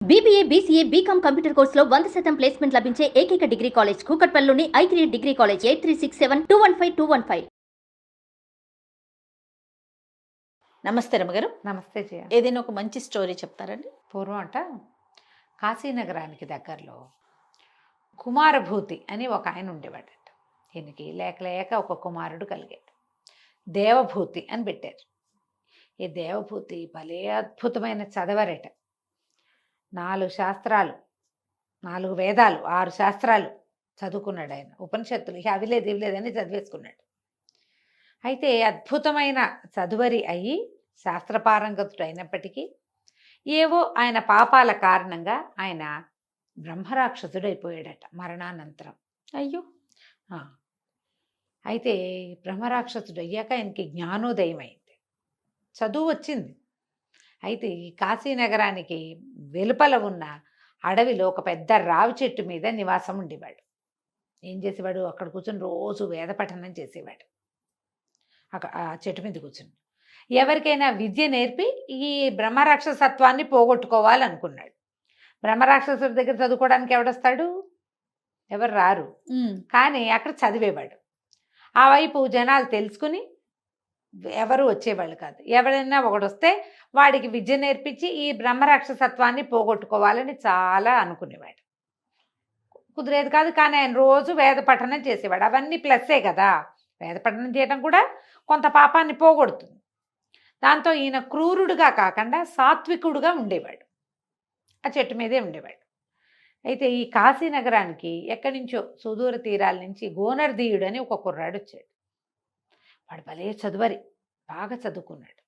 BBA, BCA, BCom computer కోర్సులో 100% placement లభించే ఏకైక డిగ్రీ కాలేజ్ కూకట్పల్లిలోని i3 డిగ్రీ కాలేజ్ 8367215215. నమస్తే రమగారు. నమస్తే జయ. ఏదైనా ఒక మంచి స్టోరీ చెప్తారండి? పూర్వం కాశీనగరానికి దగ్గరలో కుమారభూతి అని ఒక ఆయన ఉండేవాడట. ఈయనకి లేక లేక ఒక కుమారుడు కలిగాడు. దేవభూతి అని పెట్టారు. ఈ దేవభూతి భలే అద్భుతమైన చదవరట. 4 శాస్త్రాలు, 4 వేదాలు, 6 శాస్త్రాలు చదువుకున్నాడు ఆయన. ఉపనిషత్తులు అవి లేదు ఇవి లేదని చదివేసుకున్నాడు. అయితే అద్భుతమైన చదువరి అయ్యి శాస్త్రపారంగతుడు అయినప్పటికీ ఏవో ఆయన పాపాల కారణంగా ఆయన బ్రహ్మరాక్షసుడైపోయాడట మరణానంతరం. అయ్యో. అయితే బ్రహ్మరాక్షసుడు అయ్యాక ఆయనకి జ్ఞానోదయం అయింది, చదువు వచ్చింది. అయితే ఈ కాశీనగరానికి వెలుపల ఉన్న అడవిలో ఒక పెద్ద రావి చెట్టు మీద నివాసం ఉండేవాడు. ఏం చేసేవాడు? అక్కడ కూర్చొని రోజు వేద పఠనం చేసేవాడు. ఆ చెట్టు మీద కూర్చుని ఎవరికైనా విద్య నేర్పి ఈ బ్రహ్మరాక్షసత్వాన్ని పోగొట్టుకోవాలనుకున్నాడు. బ్రహ్మరాక్షసుడి దగ్గర చదువుకోవడానికి ఎవడొస్తాడు? ఎవరు రారు. కానీ అక్కడ చదివేవాడు. ఆ వైపు జనాలు తెలుసుకుని ఎవరు వచ్చేవాళ్ళు కాదు. ఎవరైనా ఒకడొస్తే వాడికి విద్య నేర్పించి ఈ బ్రహ్మరాక్షసత్వాన్ని పోగొట్టుకోవాలని చాలా అనుకునేవాడు. కుదిరేది కాదు. కానీ ఆయన రోజు వేద పఠనం చేసేవాడు. అవన్నీ ప్లస్సే కదా. వేద పఠనం చేయడం కూడా కొంత పాపాన్ని పోగొడుతుంది. దాంతో ఈయన క్రూరుడుగా కాకుండా సాత్వికుడుగా ఉండేవాడు. ఆ చెట్టు మీదే ఉండేవాడు. అయితే ఈ కాశీనగరానికి ఎక్కడి నుంచో సుదూర తీరాల నుంచి గోనర్దీయుడు అని ఒక కుర్రాడు వచ్చాడు. వాడు భలే చదువరి, బాగా చదువుకున్నాడు.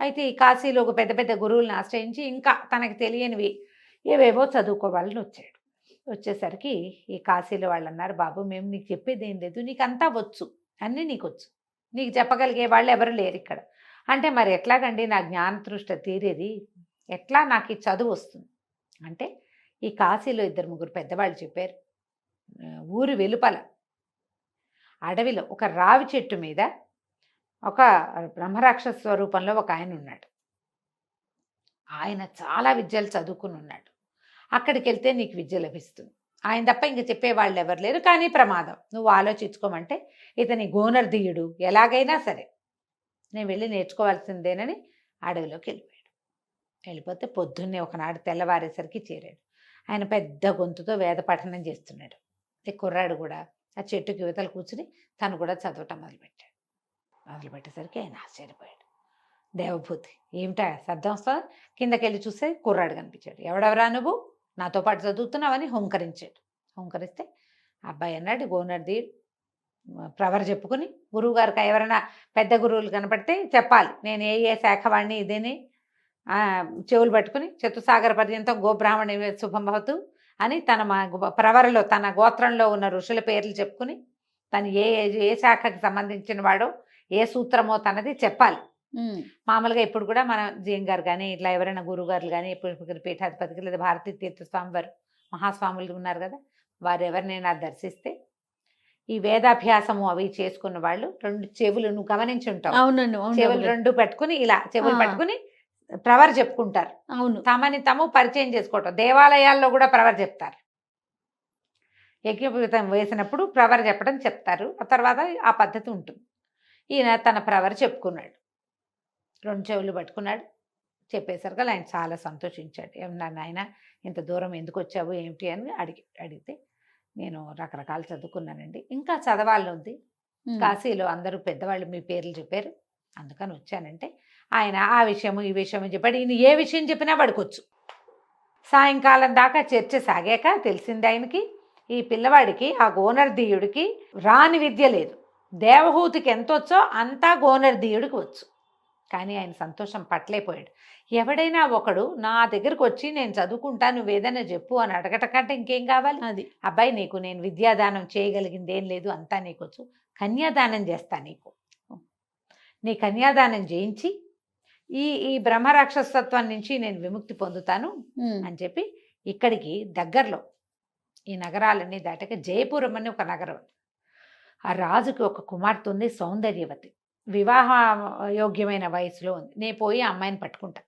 అయితే ఈ కాశీలో ఒక పెద్ద పెద్ద గురువులను ఆశ్రయించి ఇంకా తనకు తెలియనివి ఏవేవో చదువుకోవాలని వచ్చాడు. వచ్చేసరికి ఈ కాశీలో వాళ్ళు అన్నారు, బాబు మేము నీకు చెప్పేది ఏం లేదు, నీకు అంతా వచ్చు, అన్నీ నీకు వచ్చు, నీకు చెప్పగలిగే వాళ్ళు ఎవరు లేరు ఇక్కడ. అంటే మరి ఎట్లాగండి నా జ్ఞానతృష్ట తీరేది, ఎట్లా నాకు ఈ చదువు వస్తుంది అంటే ఈ కాశీలో 2-3 పెద్దవాళ్ళు చెప్పారు. ఊరి వెలుపల అడవిలో ఒక రావి చెట్టు మీద ఒక బ్రహ్మరాక్షస స్వరూపంలో ఒక ఆయన ఉన్నాడు. ఆయన చాలా విద్యలు చదువుకుని ఉన్నాడు. అక్కడికి వెళ్తే నీకు విద్య లభిస్తుంది. ఆయన తప్ప ఇంక చెప్పేవాళ్ళు ఎవరు లేరు. కానీ ప్రమాదం, నువ్వు ఆలోచించుకోమంటే ఇతని గోనర్దీయుడు ఎలాగైనా సరే నేను వెళ్ళి నేర్చుకోవాల్సిందేనని అడవిలోకి వెళ్ళిపోయాడు. వెళ్ళిపోతే పొద్దున్నే ఒకనాడు తెల్లవారేసరికి చేరాడు. ఆయన పెద్ద గొంతుతో వేద పఠనం చేస్తున్నాడు. కుర్రాడు కూడా ఆ చెట్టుకి యువతలు కూర్చుని తను కూడా చదవటం మొదలుపెట్టేసరికి ఆయన ఆశ్చర్యపోయాడు. దేవభూతి ఏమిటా శబ్దం వస్తా? కిందకి వెళ్ళి చూస్తే కుర్రాడు కనిపించాడు. ఎవడెవరా నువ్వు, నాతో పాటు చదువుతున్నావని హుంకరించాడు. హుంకరిస్తే అబ్బాయి అన్నాడు, గోనర్దీయుడు ప్రవర చెప్పుకుని గురువుగారికి ఎవరైనా పెద్ద గురువులు కనపడితే చెప్పాలి, నేను ఏ శాఖ వాడిని ఇదేని చెవులు పట్టుకుని చతుసాగర పర్యంతం గోబ్రాహ్మణి శుభం భవతు అని తన ప్రవరలో తన గోత్రంలో ఉన్న ఋషుల పేర్లు చెప్పుకుని తను ఏ శాఖకి సంబంధించిన వాడో ఏ సూత్రమో తనది చెప్పాలి. మామూలుగా ఇప్పుడు కూడా మన జీఎం గారు కానీ ఇట్లా ఎవరైనా గురువుగారులు కానీ ఇప్పుడు పీఠాధిపతికి లేదా భారతీ తీర్థస్వామి వారు మహాస్వాములు ఉన్నారు కదా, వారు ఎవరినైనా దర్శిస్తే ఈ వేదాభ్యాసము అవి చేసుకున్న వాళ్ళు 2 చెవులు నువ్వు గమనించి ఉంటావు. అవునండి. చెవులు 2 పెట్టుకుని ఇలా చెవులు పట్టుకుని ప్రవర్ చెప్పుకుంటారు. అవును. తమని తాము పరిచయం చేసుకోవటం. దేవాలయాల్లో కూడా ప్రవర్ చెప్తారు. యజ్ఞోపవీతం వేసినప్పుడు ప్రవర్ చెప్పడం చెప్తారు. ఆ తర్వాత ఆ పద్ధతి ఉంటుంది. ఈయన తన ప్రవర్ చెప్పుకున్నాడు. 2 చెవులు పట్టుకున్నాడు. చెప్పేసరికి ఆయన చాలా సంతోషించాడు. ఏమన్నా నాయన ఇంత దూరం ఎందుకు వచ్చావు ఏమిటి అని అడిగితే నేను రకరకాలు చదువుకున్నానండి, ఇంకా చదవాలని ఉంది, కాశీలో అందరూ పెద్దవాళ్ళు మీ పేర్లు చెప్పారు అందుకని వచ్చానంటే ఆయన ఆ విషయము ఈ విషయము చెప్పాడు. ఈయన ఏ విషయం చెప్పినా పడుకోవచ్చు. సాయంకాలం దాకా చర్చ సాగాక తెలిసింది ఆయనకి ఈ పిల్లవాడికి ఆ గోనర్దీయుడికి రాని విద్య లేదు. దేవహూతికి ఎంత వచ్చో అంతా గోనర్దీయుడికి వచ్చు. కానీ ఆయన సంతోషం పట్టలేకపోయాడు. ఎవడైనా ఒకడు నా దగ్గరకు వచ్చి నేను చదువుకుంటా నువ్వు ఏదైనా చెప్పు అని అడగట కంటే ఇంకేం కావాలి? అది అబ్బాయి నీకు నేను విద్యాదానం చేయగలిగింది ఏం లేదు, అంతా నీకొచ్చు, కన్యాదానం చేస్తా, నీ కన్యాదానం చేయించి ఈ బ్రహ్మరాక్షసత్వం నుంచి నేను విముక్తి పొందుతాను అని చెప్పి ఇక్కడికి దగ్గరలో ఈ నగరాలన్నీ దాటక జయపురం అని ఒక నగరం. ఆ రాజుకి ఒక కుమార్తె ఉంది, సౌందర్యవతి, వివాహ యోగ్యమైన వయసులో ఉంది. నేను పోయి ఆ అమ్మాయిని పట్టుకుంటా,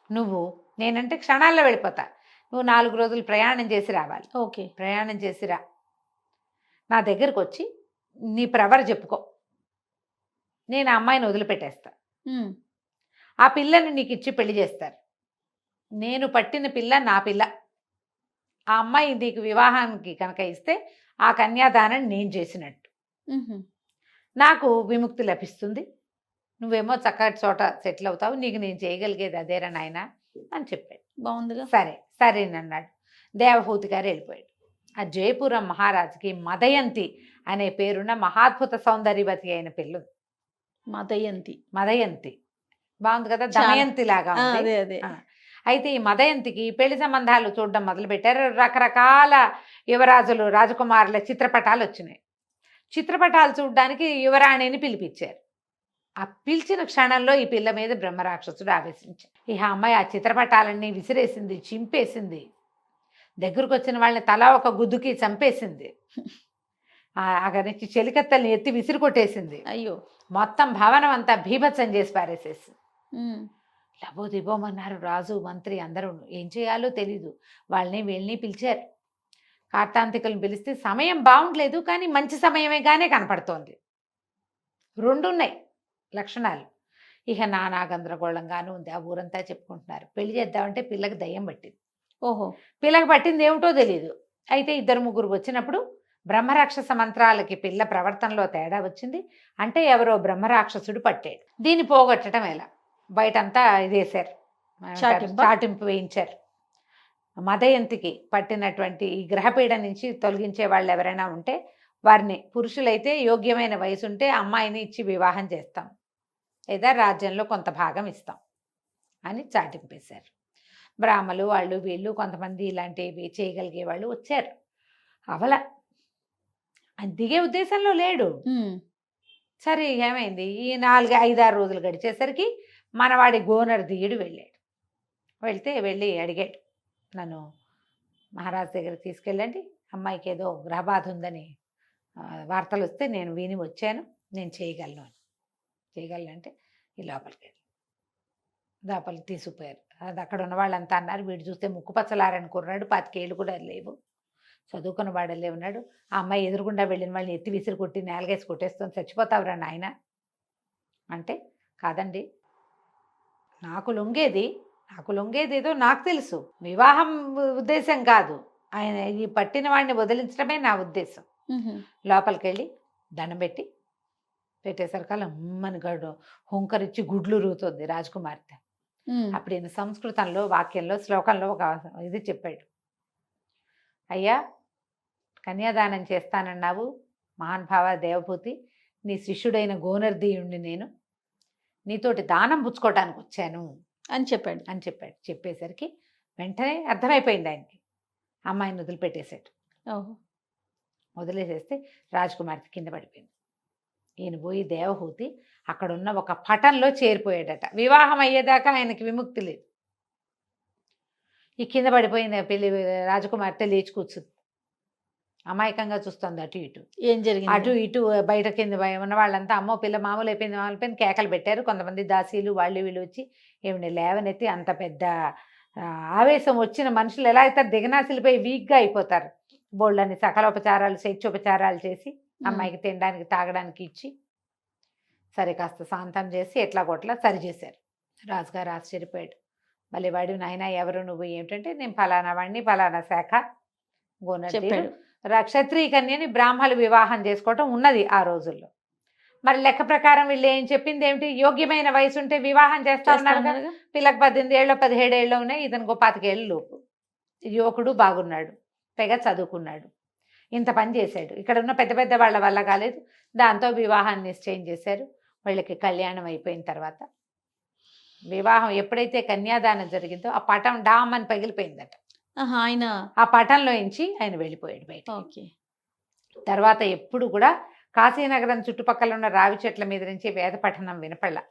నువ్వు నేనంటే క్షణాల్లో వెళ్ళిపోతా. నువ్వు 4 రోజులు ప్రయాణం చేసి రావాలి. ఓకే. ప్రయాణం చేసి రా, నా దగ్గరకు వచ్చి నీ ప్రవర చెప్పుకో, నేను ఆ అమ్మాయిని వదిలిపెట్టేస్తా. హ్మ్. ఆ పిల్లని నీకు ఇచ్చి పెళ్లి చేస్తారు. నేను పట్టిన పిల్ల నా పిల్ల. ఆ అమ్మాయి నీకు వివాహానికి కనుక ఇస్తే ఆ కన్యాదానం నేను చేసినట్టు. హుహు. నాకు విముక్తి లభిస్తుంది. నువ్వేమో చక్కటి చోట సెటిల్ అవుతావు. నీకు నేను చేయగలిగేది అదేరా నాయనా అని చెప్పాడు. బాగుందిగా. సరే సరేనన్నాడు. దేవహూతి గారు వెళ్ళిపోయాడు. ఆ జయపురం మహారాజుకి మదయంతి అనే పేరున్న మహాద్భుత సౌందర్యవతి అయిన పిల్ల మదయంతి. మదయంతి. బాగుంది కదా, చాలా. దమయంతి లాగా ఉంది. అదే అదే. ఆ. అయితే ఈ మదయంతికి పెళ్లి సంబంధాలు చూడడం మొదలుపెట్టారు. రకరకాల యువరాజులు రాజకుమారుల చిత్రపటాలు వచ్చినాయి. చిత్రపటాలు చూడడానికి యువరాణిని పిలిపించారు. ఆ పిలిచిన క్షణంలో ఈ పిల్ల మీద బ్రహ్మరాక్షసుడు ఆవేశించాడు. ఇక అమ్మాయి ఆ చిత్రపటాలన్నీ విసిరేసింది, చింపేసింది. దగ్గరకు వచ్చిన వాళ్ళని తలా ఒక గుద్దుకి చంపేసింది. అక్కడి నుంచి చెలికత్తల్ని ఎత్తి విసిరి కొట్టేసింది. అయ్యో. మొత్తం భవనం అంతా భీభత్సం చేసి పారేసేసి హ్మ్. లబో దిబోమన్నారు రాజు మంత్రి అందరూ. ఏం చేయాలో తెలీదు. వాళ్ళని వీళ్ళని పిలిచారు. కార్తాంతికులను పిలిస్తే సమయం బాగుండలేదు, కానీ మంచి సమయమేగానే కనపడుతోంది. రెండున్నాయి లక్షణాలు. ఇక నానా గందరగోళంగానూ ఉంది. ఆ ఊరంతా చెప్పుకుంటున్నారు. పెళ్లి చేద్దామంటే పిల్లకి దయ్యం పట్టింది. ఓహో. పిల్లకి పట్టింది ఏమిటో తెలియదు. అయితే 2-3 వచ్చినప్పుడు బ్రహ్మరాక్షస మంత్రాలకి పిల్ల ప్రవర్తనలో తేడా వచ్చింది. అంటే ఎవరో బ్రహ్మరాక్షసుడు పట్టాడు. దీన్ని పోగొట్టడం ఎలా? బయటంతా ఇదేశారు, చాటింపు వేయించారు. మదయంతికి పట్టినటువంటి ఈ గ్రహపీడ నుంచి తొలగించే వాళ్ళు ఎవరైనా ఉంటే వారిని, పురుషులైతే యోగ్యమైన వయసు ఉంటే అమ్మాయిని ఇచ్చి వివాహం చేస్తాం, లేదా రాజ్యంలో కొంత భాగం ఇస్తాం అని చాటింపేశారు. బ్రాహ్మలు వాళ్ళు వీళ్ళు కొంతమంది ఇలాంటివి చేయగలిగే వాళ్ళు వచ్చారు. అవల దిగే ఉద్దేశంలో లేడు. హ్మ్. సరే ఏమైంది, ఈ 4-5-6 రోజులు గడిచేసరికి మనవాడి గోనర్ దియుడు వెళ్ళాడు. వెళ్ళి అడిగాడు, నన్ను మహారాజు దగ్గరికి తీసుకెళ్ళండి, అమ్మాయికి ఏదో గ్రహబాధ ఉందని వార్తలు వస్తే నేను విని వచ్చాను, నేను చేయగలను అని. చేయగలనంటే ఈ లోపలికి తీసుకుపోయారు. అది అక్కడ ఉన్న వాళ్ళంతా అన్నారు, వీడు చూస్తే ముక్కుపచ్చలారని కుర్రాడు, 25 ఏళ్ళు కూడా లేవు, చదువుకున్న వాడలే ఉన్నాడు. ఆ అమ్మాయి ఎదురుగుండా వెళ్ళిన వాళ్ళని ఎత్తి విసిరి కొట్టి నేలగేసి కొట్టేస్తుంది, చచ్చిపోతావురా నాయన అంటే, కాదండి నాకు లొంగేది ఏదో నాకు తెలుసు, వివాహం ఉద్దేశం కాదు, ఆయన ఈ పట్టిన వాడిని వదిలించడమే నా ఉద్దేశం. లోపలికి వెళ్ళి దండం పెట్టేసరికల్లా అమ్మని గడు హుంకరిచ్చి గుడ్లు రూతుంది రాజకుమార్తె. అప్పుడు ఈయన సంస్కృతంలో వాక్యంలో శ్లోకంలో ఒక ఇది చెప్పాడు, అయ్యా కన్యాదానం చేస్తానన్నావు మహానుభావ దేవభూతి, నీ శిష్యుడైన గోనర్దీయుణ్ణి నేను, నీతోటి దానం పుచ్చుకోవడానికి వచ్చాను అని చెప్పాడు. చెప్పేసరికి వెంటనే అర్థమైపోయింది ఆయనకి. అమ్మాయిని వదిలిపెట్టేశాడు. ఓహో. వదిలేసేస్తే రాజకుమార్తె కింద పడిపోయింది. ఈయన పోయి దేవహూతి అక్కడున్న ఒక పటంలో చేరిపోయాడట. వివాహం అయ్యేదాకా ఆయనకి విముక్తి లేదు. ఈ కింద పడిపోయింది పెళ్లి రాజకుమార్తె లేచి కూర్చుంది, అమాయకంగా చూస్తుంది అటు ఇటు. ఏం జరిగింది? అటు ఇటు బయట కింద ఉన్న వాళ్ళంతా అమ్మో పిల్ల మామూలు అయిపోయింది కేకలు పెట్టారు. కొంతమంది దాసీలు వాళ్ళు వీళ్ళు వచ్చి ఏమిటి లేవనెత్తి, అంత పెద్ద ఆవేశం వచ్చిన మనుషులు ఎలా అయితే దిగనాసిలిపోయి వీక్గా అయిపోతారు. బోళ్ళని సకలోపచారాలు శైత్యోపచారాలు చేసి అమ్మాయికి తినడానికి తాగడానికి ఇచ్చి సరే కాస్త శాంతం చేసి ఎట్లా కొట్లా సరి చేశారు. రాజుగారు ఆశ్చర్యపోయాడు, మళ్ళీ వాడు నాయన ఎవరు నువ్వు ఏమిటంటే, నేను ఫలానా వాడిని ఫలానా శాఖ గోనర్దీయుడు, క్షత్రియ కన్యని బ్రాహ్మలు వివాహం చేసుకోవటం ఉన్నది ఆ రోజుల్లో. మరి లెక్క ప్రకారం వీళ్ళు ఏం చెప్పింది ఏమిటి, యోగ్యమైన వయసు ఉంటే వివాహం చేస్తా ఉన్నారు కదా. పిల్లకి 18 ఏళ్ళు 17 ఏళ్ళు ఉన్నాయి, ఇతను 25 ఏళ్ళు లోపు. యువకుడు బాగున్నాడు, పైగా చదువుకున్నాడు, ఇంత పని చేశాడు. ఇక్కడ ఉన్న పెద్ద పెద్ద వాళ్ళ వల్ల కాలేదు, దాంతో వివాహాన్ని నిశ్చయం చేశారు. వాళ్ళకి కళ్యాణం అయిపోయిన తర్వాత వివాహం ఎప్పుడైతే కన్యాదానం జరిగిందో ఆ పటం డామ్ అని పగిలిపోయిందట. ఆయన ఆ పటంలో నుంచి ఆయన వెళ్ళిపోయాడు బయట. ఓకే. తర్వాత ఎప్పుడు కూడా కాశీనగరం చుట్టుపక్కల ఉన్న రావి చెట్ల మీద నుంచి వేద పఠనం వినపడలా.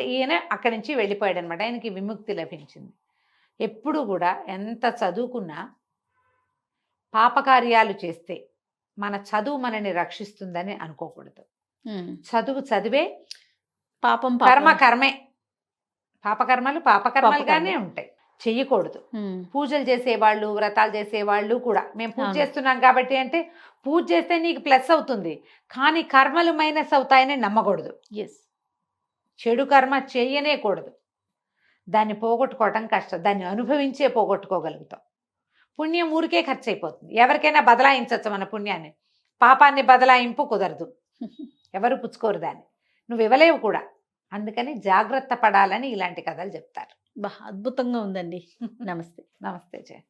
ఈయన అక్కడి నుంచి వెళ్ళిపోయాడు అనమాట. ఆయనకి విముక్తి లభించింది. ఎప్పుడు కూడా ఎంత చదువుకున్నా పాపకార్యాలు చేస్తే మన చదువు మనని రక్షిస్తుందని అనుకోకూడదు. చదువే పాపం కర్మే. పాపకర్మలు పాపకర్మలుగానే ఉంటాయి, చెయ్యకూడదు. పూజలు చేసేవాళ్ళు, వ్రతాలు చేసేవాళ్ళు కూడా మేము పూజ అవును. చేస్తున్నాం కాబట్టి అంటే పూజ చేస్తే నీకు ప్లస్ అవుతుంది, కానీ కర్మలు మైనస్ అవుతాయని నమ్మకూడదు. ఎస్. చెడు కర్మ చేయనే కూడదు. దాన్ని పోగొట్టుకోవటం కష్టం, దాన్ని అనుభవించే పోగొట్టుకోగలుగుతాం. పుణ్యం ఊరికే ఖర్చు అయిపోతుంది. ఎవరికైనా బదలాయించవచ్చు మన పుణ్యాన్ని, పాపాన్ని బదలాయింపు కుదరదు, ఎవరు పుచ్చుకోరు దాన్ని, నువ్వు ఇవ్వలేవు కూడా. అందుకని జాగ్రత్త పడాలని ఇలాంటి కథలు చెప్తారు. అద్భుతంగా ఉందండి. నమస్తే. నమస్తే జయ.